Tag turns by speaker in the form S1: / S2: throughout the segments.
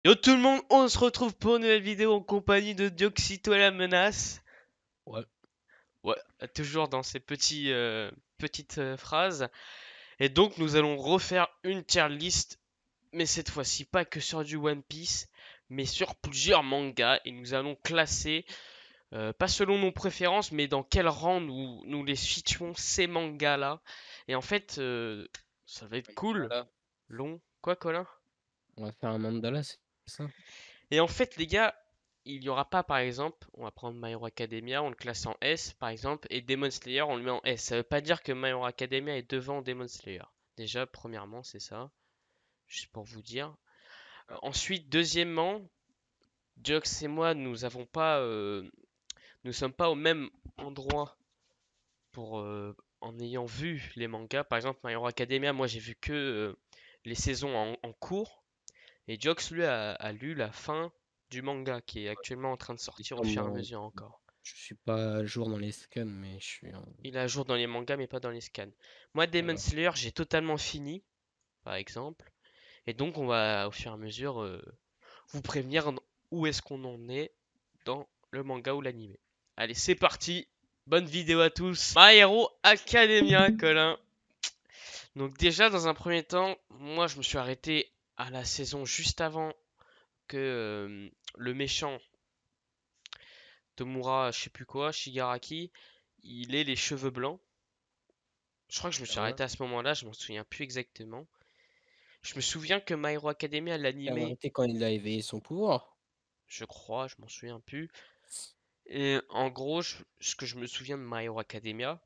S1: Yo tout le monde, on se retrouve pour une nouvelle vidéo en compagnie de Dioxito à la menace.
S2: Ouais.
S1: Ouais, toujours dans ces petites phrases. Et donc nous allons refaire une tier list, mais cette fois-ci pas que sur du One Piece, mais sur plusieurs mangas. Et nous allons classer, pas selon nos préférences, mais dans quel rang nous les situons ces mangas-là. Et en fait, ça va être cool,
S2: Voilà.
S1: long. Quoi, Colin?
S2: On va faire un mandala, c'est ça?
S1: Et en fait, les gars, il n'y aura pas, par exemple, on va prendre My Hero Academia, on le classe en S, par exemple, et Demon Slayer, on le met en S. Ça veut pas dire que My Hero Academia est devant Demon Slayer. Déjà, premièrement, c'est ça, juste pour vous dire. Ensuite, deuxièmement, Jox et moi, nous sommes pas au même endroit pour, en ayant vu les mangas. Par exemple, My Hero Academia, moi, j'ai vu que les saisons en cours. Et Jox, lui, a lu la fin du manga qui est actuellement en train de sortir au
S2: Comme,
S1: fur et à mesure encore.
S2: je suis pas à jour dans les scans, mais je suis
S1: Il est à jour dans les mangas, mais pas dans les scans. Moi, Demon
S2: voilà.
S1: Slayer, j'ai totalement fini, par exemple. Et donc, on va, au fur et à mesure, vous prévenir où est-ce qu'on en est dans le manga ou l'anime. Allez, c'est parti. Bonne vidéo à tous. My Hero Academia, Colin. Donc déjà, dans un premier temps, moi, je me suis arrêté à la saison juste avant que le méchant Tomura, je sais plus quoi, Shigaraki, il ait les cheveux blancs. Je crois que je me suis
S2: Ouais.
S1: arrêté à ce moment-là, je m'en souviens plus exactement. Je me souviens que My Hero Academia,
S2: T'es
S1: l'animé,
S2: arrêté quand il a éveillé son pouvoir.
S1: je crois, je m'en souviens plus. Et en gros, ce que je me souviens de My Hero Academia,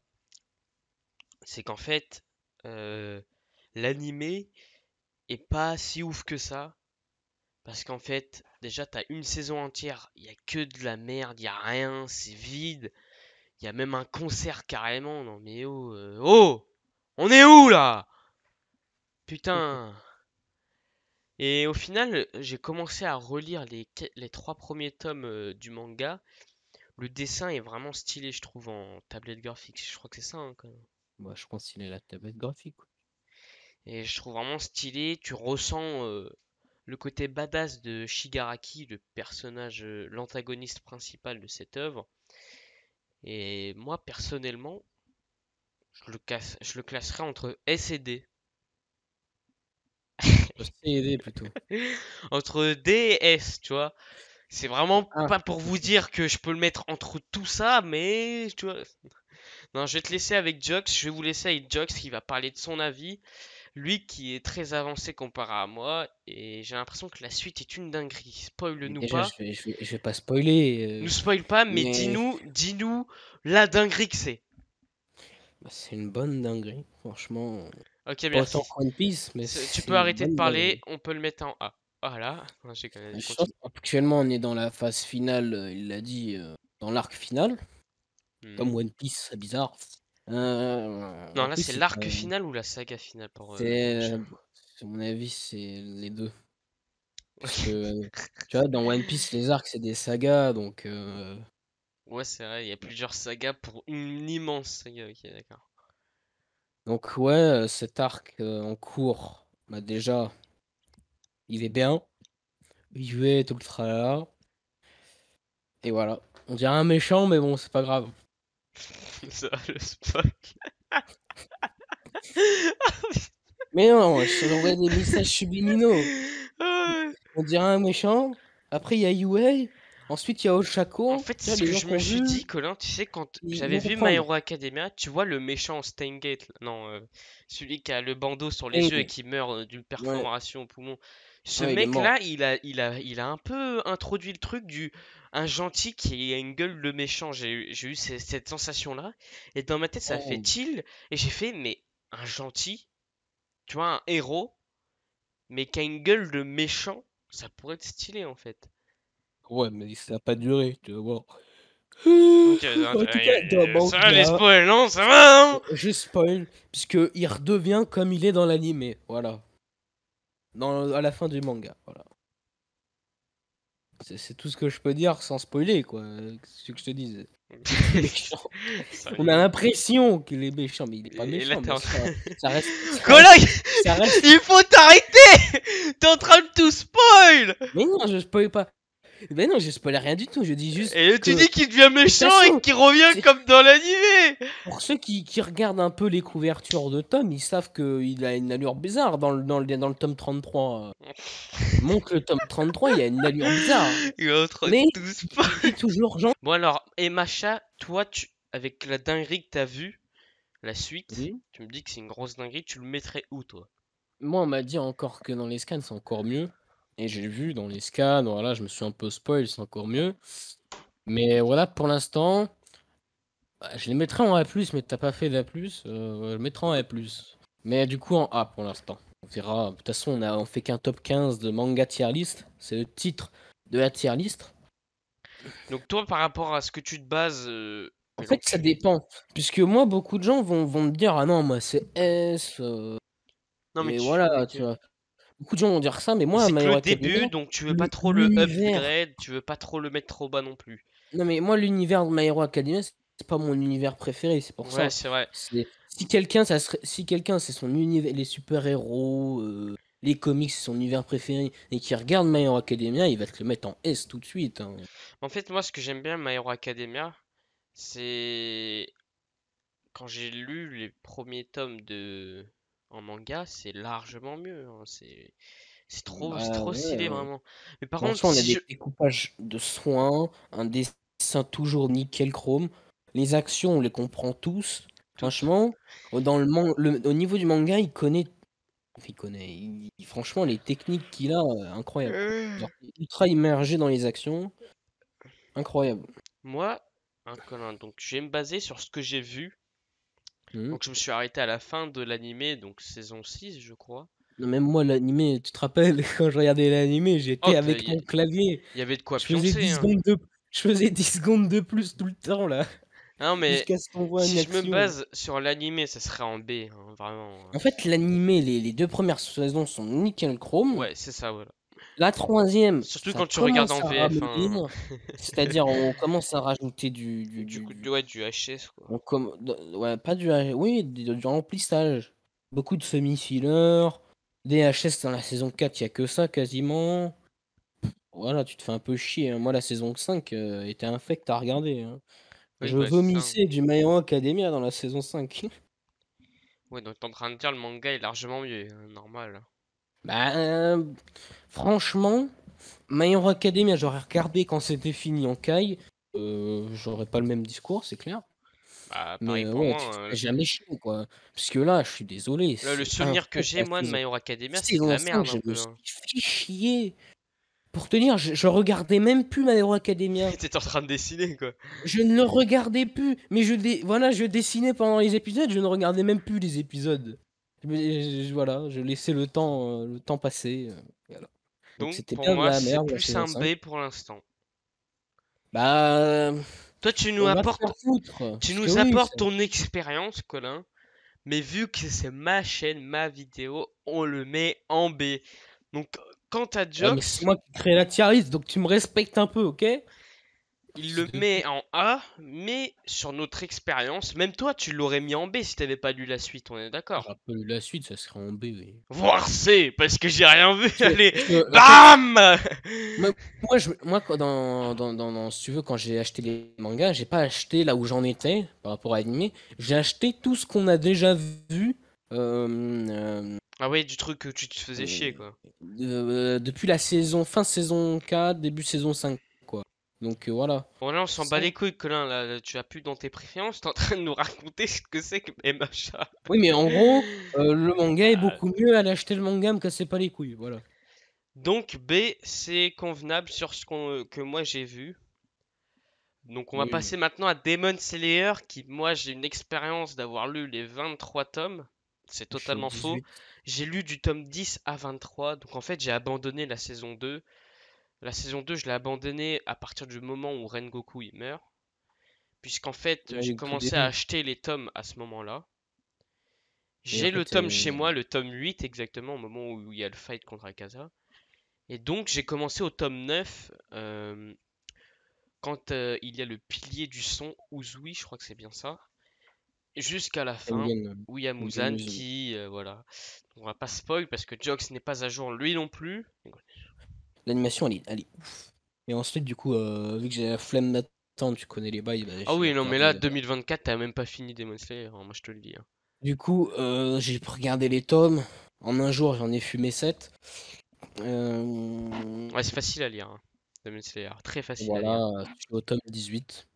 S1: c'est qu'en fait, euh, l'animé est pas si ouf que ça. Parce qu'en fait, déjà, t'as une saison entière, il y a que de la merde, il y a rien, c'est vide. Il y a même un concert carrément. Non mais oh, oh! On est où là? Putain! Et au final, j'ai commencé à relire les trois premiers tomes du manga. Le dessin est vraiment stylé, je trouve, en tablette graphique. Je crois que c'est ça, hein, quand même.
S2: Moi, je pense qu'il est la tablette graphique.
S1: Et je trouve vraiment stylé. Tu ressens le côté badass de Shigaraki, le personnage, l'antagoniste principal de cette œuvre. Et moi, personnellement, je le classerais entre S et D.
S2: C et D plutôt.
S1: Entre D et S, tu vois. C'est vraiment
S2: Ah,
S1: pas pour vous dire que je peux le mettre entre tout ça, mais tu vois. Non, je vais te laisser avec Jox. Je vais vous laisser avec Jox qui va parler de son avis. Lui qui est très avancé comparé à moi. Et j'ai l'impression que la suite est une dinguerie. Spoil-nous
S2: déjà,
S1: pas.
S2: je vais pas spoiler.
S1: Nous spoil pas, mais
S2: Mais
S1: dis-nous la dinguerie que c'est.
S2: bah, c'est une bonne dinguerie, franchement.
S1: Ok,
S2: Pas autant
S1: merci.
S2: que One Piece, mais
S1: Tu
S2: c'est
S1: peux
S2: une
S1: arrêter de
S2: bonne
S1: parler.
S2: dinguerie.
S1: On peut le mettre en A. Voilà. Non,
S2: Je pense
S1: continue.
S2: actuellement on est dans la phase finale, il l'a dit, dans l'arc final.
S1: Mhm.
S2: Comme One Piece, c'est bizarre.
S1: Non,
S2: En
S1: là
S2: plus,
S1: c'est l'arc final ou la saga finale pour le
S2: c'est,
S1: méchant.
S2: à mon avis, c'est les 2. Parce
S1: Ok.
S2: que, tu vois, dans One Piece, les arcs, c'est des sagas, donc
S1: Ouais, c'est vrai, il y a plusieurs sagas pour une immense saga. Ok, d'accord.
S2: ouais, cet arc, en cours, bah, déjà, il est bien. Il est tout le tralala et voilà. On dirait un méchant, mais bon, c'est pas grave.
S1: Ça va le spoil.
S2: Mais non, je t'envoie des messages subliminaux.
S1: Ah,
S2: On dirait un méchant, après il y a Yue, ensuite il y a
S1: en
S2: Ochako.
S1: fait,
S2: Tu
S1: c'est
S2: vois,
S1: ce
S2: les
S1: que
S2: gens
S1: je
S2: qui
S1: me
S2: ont
S1: suis
S2: vu,
S1: dit, Colin, tu sais, quand
S2: ils
S1: j'avais
S2: vont
S1: vu My
S2: comprendre.
S1: Hero Academia, tu vois le méchant Steingate, non, celui qui a le bandeau sur les yeux et
S2: Et
S1: qui meurt d'une
S2: ouais,
S1: perforation au poumon. Ce
S2: ouais, il est mort.
S1: mec-là, il a un peu introduit le truc du un gentil qui a une gueule de méchant. J'ai eu cette sensation-là, et dans ma tête, ça a fait
S2: Oh.
S1: chill, et j'ai fait, mais un gentil, tu vois, un héros, mais qui a une gueule de méchant, ça pourrait être stylé en fait.
S2: Ouais, mais ça a pas duré, tu vas voir.
S1: Ok,
S2: En tout cas, dans
S1: ça va les
S2: manga,
S1: spoils, non? Ça va, hein?
S2: je spoil, puisque il redevient comme il est dans l'anime, voilà. À la fin du manga, voilà. C'est tout ce que je peux dire sans spoiler, quoi. Ce que je te dise. Il est méchant. On a
S1: Sérieux.
S2: l'impression qu'il est méchant, mais il est pas
S1: Et là,
S2: méchant,
S1: t'es
S2: bien
S1: en
S2: sûr.
S1: train.
S2: Ça reste, ça
S1: Colin,
S2: reste, ça reste.
S1: il faut t'arrêter T'es en train de tout spoil!
S2: Mais non, je spoil pas. Mais non, je spoil rien du tout. Je dis juste
S1: Et tu
S2: que.
S1: dis qu'il devient
S2: De toute
S1: méchant et
S2: façon,
S1: qu'il revient
S2: c'est-
S1: comme dans l'animé!
S2: pour ceux qui regardent un peu les couvertures de Tom, ils savent qu'il a une allure bizarre dans le tome 33. Montre le tome 33, il a une allure bizarre.
S1: Il est en train de
S2: Mais
S1: tout spoil.
S2: il est toujours gentil.
S1: Bon alors, et Macha, toi, avec la dinguerie que t'as vue, la suite,
S2: Oui.
S1: tu me dis que c'est une grosse dinguerie, tu le mettrais où, toi?
S2: Moi, on m'a dit encore que dans les scans, c'est encore mieux. Et j'ai vu dans les scans, voilà, je me suis un peu spoil, c'est encore mieux. Mais voilà, pour l'instant, bah, je les mettrai en A+, mais t'as pas fait d'A+, je le mettrai en A+. Mais du coup, en A pour l'instant. On verra. De toute façon, on fait qu'un top 15 de manga tier list. C'est le titre de la tier list.
S1: Donc toi, par rapport à ce que tu te bases,
S2: En fait, ça
S1: donc...
S2: dépend. Puisque moi, beaucoup de gens vont me dire, ah non, moi, c'est S.
S1: Non mais
S2: Et
S1: tu...
S2: voilà,
S1: Ok.
S2: tu vois. Beaucoup de gens vont dire ça, mais
S1: Mais
S2: moi,
S1: c'est
S2: My
S1: que
S2: Hero
S1: le
S2: Academia,
S1: début, donc tu veux pas trop le
S2: l'univers.
S1: upgrade, tu veux pas trop le mettre trop bas non plus.
S2: Non, mais moi, l'univers de My Hero Academia, c'est pas mon univers préféré, c'est pour
S1: Ouais,
S2: ça.
S1: c'est vrai.
S2: Si quelqu'un, c'est son univers, les super-héros, les comics, c'est son univers préféré, et qui regarde My Hero Academia, il va te le mettre en S tout de suite, hein.
S1: En fait, moi, ce que j'aime bien My Hero Academia, c'est quand j'ai lu les premiers tomes de en manga, c'est largement mieux, hein. C'est
S2: Bah
S1: trop
S2: ouais,
S1: stylé
S2: hein.
S1: vraiment. Mais par contre,
S2: Franchement, on a
S1: si je
S2: des découpages de soins, un dessin toujours nickel chrome. Les actions, on les comprend tous.
S1: toutes,
S2: Franchement, au niveau du manga, franchement, les techniques qu'il a, incroyable. Genre, il est ultra immergé dans les actions, incroyable.
S1: moi, un Colin, donc je vais me baser sur ce que j'ai vu.
S2: Mhm.
S1: Donc je me suis arrêté à la fin de l'animé, donc saison 6 je crois.
S2: Non, même moi, l'animé, tu te rappelles, quand je regardais l'animé, j'étais
S1: Hop,
S2: avec mon clavier.
S1: il y avait de quoi
S2: Je faisais
S1: pioncer,
S2: 10
S1: hein.
S2: secondes de, je faisais 10 secondes de plus tout le temps, là,
S1: Non mais
S2: jusqu'à ce qu'on voit
S1: si
S2: une
S1: je me
S2: action.
S1: base sur l'animé, ça serait en B, hein, vraiment,
S2: En
S1: hein.
S2: fait, l'animé, les deux premières saisons sont nickel chrome.
S1: Ouais, c'est ça, voilà.
S2: La troisième,
S1: Surtout
S2: ça
S1: quand tu regardes
S2: commence
S1: en
S2: à
S1: VF1,
S2: ramollir. C'est-à-dire, on commence à rajouter
S1: ouais, du HS, quoi.
S2: ouais, pas oui, du remplissage. Beaucoup de semi-fillers. Des HS dans la saison 4, il n'y a que ça quasiment. Voilà, tu te fais un peu chier, hein. Moi, la saison 5 était infecte à regarder, hein.
S1: Oui,
S2: Je
S1: bah c'est ça, hein.
S2: vomissais du My Hero Academia dans la saison 5.
S1: Ouais, donc t'es en train de dire le manga est largement mieux, hein, normal.
S2: Bah, franchement, My Hero Academia, j'aurais regardé quand c'était fini en Kai. J'aurais pas le même discours, c'est clair.
S1: Bah, pareil
S2: Mais
S1: pour
S2: ouais, tu
S1: moi,
S2: te
S1: hein.
S2: fais jamais chier, quoi. Parce que là, je suis désolé,
S1: Là, le
S2: c'est
S1: souvenir que
S2: infect
S1: j'ai,
S2: la
S1: moi, de
S2: saison.
S1: My Hero Academia, c'est de
S2: Saison
S1: la
S2: 5,
S1: merde
S2: je
S1: un
S2: me
S1: peu,
S2: suis
S1: hein.
S2: fait chier. Pour te dire, je regardais même plus My Hero Academia.
S1: T'étais en train de dessiner, quoi.
S2: Je ne le regardais plus. Mais voilà, je dessinais pendant les épisodes, je ne regardais même plus les épisodes. Voilà, je laissais le temps passer. Voilà. Donc
S1: Donc,
S2: c'était
S1: pour
S2: bien de
S1: moi,
S2: la
S1: c'est
S2: merde, la
S1: plus
S2: saison
S1: un
S2: 5.
S1: B pour l'instant.
S2: Bah,
S1: Toi,
S2: va te faire foutre.
S1: tu
S2: Parce que
S1: nous
S2: oui,
S1: apportes ton expérience, Colin. Mais vu que c'est ma chaîne, ma vidéo, on le met en B. Donc, quant à
S2: ouais, mais c'est
S1: Jox,
S2: moi qui crée la tier list, donc tu me respectes un peu, ok?
S1: il
S2: Fils
S1: le
S2: de
S1: met
S2: pute.
S1: en A, mais sur notre expérience, même toi, tu l'aurais mis en B si t'avais pas lu la suite, on est d'accord?
S2: J'aurais pas lu la suite, ça serait en B, oui.
S1: Voire C, parce que j'ai rien vu. Allez,
S2: En fait,
S1: BAM!
S2: moi, si tu veux, quand j'ai acheté les mangas, j'ai pas acheté là où j'en étais par rapport à l'animé. J'ai acheté tout ce qu'on a déjà vu euh, euh,
S1: Ah ouais, du truc que tu te faisais chier,
S2: euh,
S1: quoi.
S2: depuis la fin saison 4, début saison 5, quoi. Donc voilà.
S1: Bon, là, on s'en bat
S2: Ça.
S1: les couilles, Colin. Là, tu as plus dans tes préférences. T'es en train de nous raconter ce que c'est que MHA.
S2: Oui, mais en gros, le manga est
S1: Ah.
S2: beaucoup mieux. Allez acheter le manga, me cassez pas les couilles. Voilà.
S1: Donc, B, c'est convenable sur que moi j'ai vu. Donc, on va
S2: Oui.
S1: passer maintenant à Demon Slayer, qui, moi, j'ai une expérience d'avoir lu les 23 tomes. C'est
S2: Je suis au
S1: totalement faux.
S2: 18.
S1: J'ai lu du tome 10 à 23. Donc, en fait, j'ai abandonné la saison 2. La saison 2, je l'ai abandonnée à partir du moment où Rengoku il meurt. Puisqu'en fait,
S2: Ouais,
S1: j'ai
S2: le tout
S1: commencé à
S2: début.
S1: acheter les tomes à ce moment-là.
S2: Et en
S1: J'ai le
S2: fait,
S1: tome chez moi, le tome 8 exactement, au moment où il y a le fight contre Akaza. Et donc j'ai commencé au tome 9 quand il y a le pilier du son, Uzui, je crois que c'est bien ça. jusqu'à la fin
S2: Mugen,
S1: où il y a
S2: Mugen
S1: Muzan
S2: Mugen.
S1: qui, voilà. On va pas spoil parce que Jox n'est pas à jour lui non plus.
S2: L'animation, elle est ouf. Et ensuite, du coup, vu que j'ai la flemme d'attendre, tu connais les bails, bah,
S1: Ah
S2: j'ai
S1: oui, non, mais là,
S2: regardé.
S1: 2024, t'as même pas fini Demon Slayer, hein, moi je te le dis, hein.
S2: Du coup, j'ai regardé les tomes. En un jour, j'en ai fumé 7.
S1: Ouais, c'est facile à lire, hein, Demon Slayer, très facile à lire.
S2: Voilà, je suis au tome 18.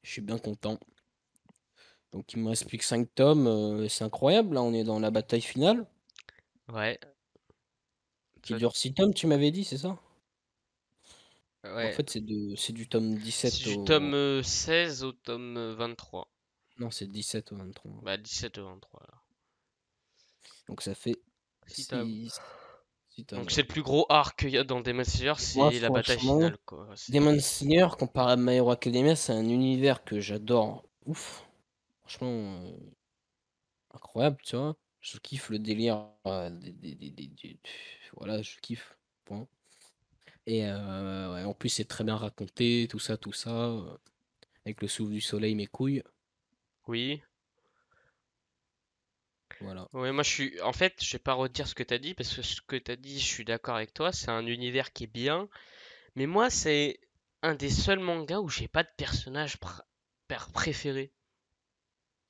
S2: Je suis bien content. Donc, il me reste plus que 5 tomes. C'est incroyable. Là, on est dans la bataille finale.
S1: Ouais,
S2: Qui
S1: ça-
S2: dure 6 tomes, tu m'avais dit, c'est ça? En
S1: ouais.
S2: fait, c'est du tome
S1: C'est
S2: 17
S1: du
S2: au.
S1: tome 16 au tome 23.
S2: Non, c'est 17 au 23.
S1: Bah, 17 au 23, là.
S2: Donc, ça fait
S1: 6 tomes.
S2: 6 tomes,
S1: Donc c'est
S2: ouais.
S1: le plus gros arc qu'il y a dans Demon Slayer,
S2: Moi,
S1: c'est la bataille
S2: franchement,
S1: finale, quoi.
S2: Demon
S1: C'est...
S2: Slayer, comparé à My Hero Academia, c'est un univers que j'adore. Ouf. Franchement, incroyable, tu vois. Je kiffe le délire. Voilà, je kiffe. Point. Et ouais, en plus, c'est très bien raconté, tout ça. Avec le souffle du soleil, mes couilles.
S1: Oui.
S2: Voilà.
S1: Ouais, moi je suis... En fait, je vais pas redire ce que t'as dit, parce que ce que t'as dit, je suis d'accord avec toi, c'est un univers qui est bien. Mais moi, c'est un des seuls mangas où j'ai pas de personnage préféré.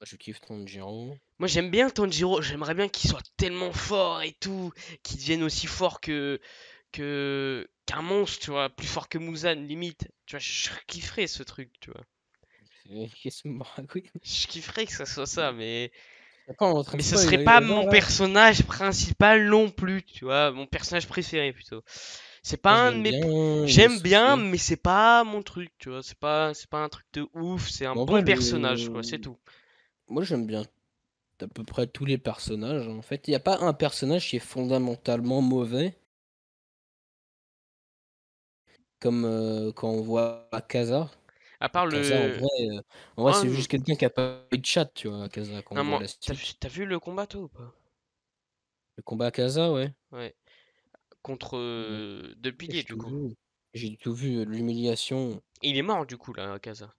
S2: Je kiffe Tanjiro.
S1: Moi j'aime bien Tanjiro, j'aimerais bien qu'il soit tellement fort et tout, qu'il devienne aussi fort qu'un monstre, tu vois, plus fort que Muzan, limite. Tu vois, je kifferais ce truc, tu vois.
S2: Qu'est-ce que oui.
S1: Je kifferais que ça soit ça,
S2: Attends, on est en train
S1: mais
S2: de
S1: ce serait
S2: spoiler
S1: pas
S2: les gens
S1: mon
S2: là.
S1: personnage principal non plus, tu vois, mon personnage préféré plutôt. C'est
S2: Moi, je
S1: pas un de
S2: l'aime
S1: mes...
S2: bien,
S1: J'aime bien,
S2: Inosuke.
S1: mais c'est pas mon truc, tu vois, c'est pas un truc de ouf, c'est un
S2: Mais en vrai,
S1: bon personnage, quoi, c'est tout.
S2: moi, j'aime bien à peu près tous les personnages. En fait, il n'y a pas un personnage qui est fondamentalement mauvais, comme quand on voit Akaza.
S1: À part
S2: Akaza,
S1: le...
S2: en vrai,
S1: Oh,
S2: c'est juste quelqu'un qui a pas eu de chat, tu vois, Akaza, quand
S1: non,
S2: on voit la suite.
S1: t'as vu le combat, toi, ou pas?
S2: Le combat Akaza, ouais.
S1: Ouais. Contre
S2: Ouais.
S1: deux piliers,
S2: J'ai
S1: du
S2: tout
S1: coup.
S2: vu. J'ai tout vu, l'humiliation.
S1: Il est mort, du coup, là, Akaza.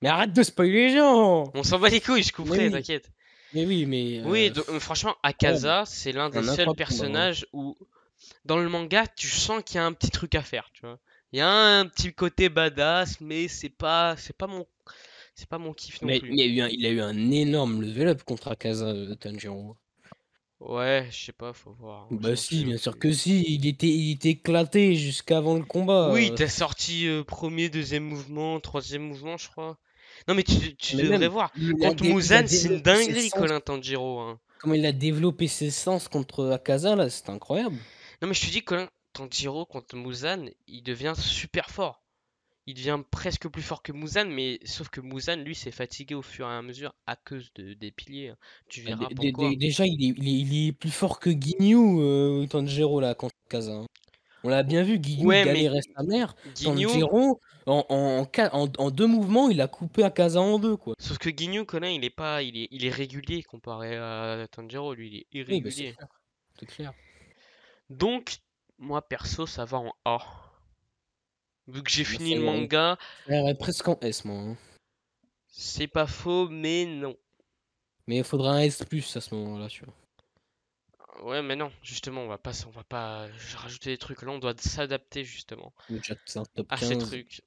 S2: Mais arrête de spoiler les gens!
S1: On s'en bat les couilles, je
S2: Mais
S1: couperai,
S2: oui,
S1: t'inquiète.
S2: mais oui, mais
S1: Oui, franchement,
S2: incroyable.
S1: Akaza, c'est l'un
S2: C'est
S1: des
S2: un
S1: seuls
S2: incroyable combat, hein.
S1: personnages où, dans le manga, tu sens qu'il y a un petit truc à faire, tu vois. Il y a un petit côté badass, mais c'est pas mon kiff non
S2: Mais
S1: plus.
S2: il a eu un énorme level up contre Akaza, Tanjiro.
S1: Ouais, je sais pas, faut voir, hein, je
S2: Bah
S1: m'en
S2: si,
S1: souviens
S2: bien sûr
S1: plus.
S2: que si, il était éclaté jusqu'avant le combat.
S1: Oui, t'as sorti premier, deuxième mouvement, troisième mouvement, je crois. Non, mais tu
S2: Mais
S1: devrais
S2: même,
S1: voir.
S2: il a,
S1: Contre
S2: dé- il a
S1: Muzan, c'est une
S2: développé ses
S1: dinguerie,
S2: sens,
S1: Colin Tanjiro, hein.
S2: comment il a développé ses sens contre Akaza, là, c'est incroyable.
S1: Non, mais je te dis, Colin Tanjiro contre Muzan, il devient super fort. Il devient presque plus fort que Muzan, mais sauf que Muzan, lui, s'est fatigué au fur et à mesure à cause des piliers, hein. Tu
S2: Ah,
S1: verras pourquoi.
S2: Déjà, il est plus fort que Ginyu, Tanjiro, là, contre Akaza, hein. On l'a bien vu, Ginyu
S1: Ouais, mais
S2: galérait sa mère.
S1: Ginyu,
S2: Tanjiro, en deux mouvements, il a coupé Akaza en deux, quoi.
S1: sauf que Ginyu, Colin, il est pas, il est régulier comparé à Tanjiro, lui, il est
S2: Oui, bah c'est
S1: irrégulier.
S2: clair. C'est clair.
S1: Donc, moi perso, ça va en A. Vu que j'ai
S2: Moi,
S1: fini le manga,
S2: ça irait presque en S, moi, hein.
S1: c'est pas faux, mais non.
S2: Mais il faudra un S plus à ce moment-là, tu vois.
S1: Ouais, mais non, justement, on va pas rajouter des trucs. Là, on doit s'adapter justement
S2: Déjà, c'est un top
S1: à ces
S2: 15.
S1: trucs.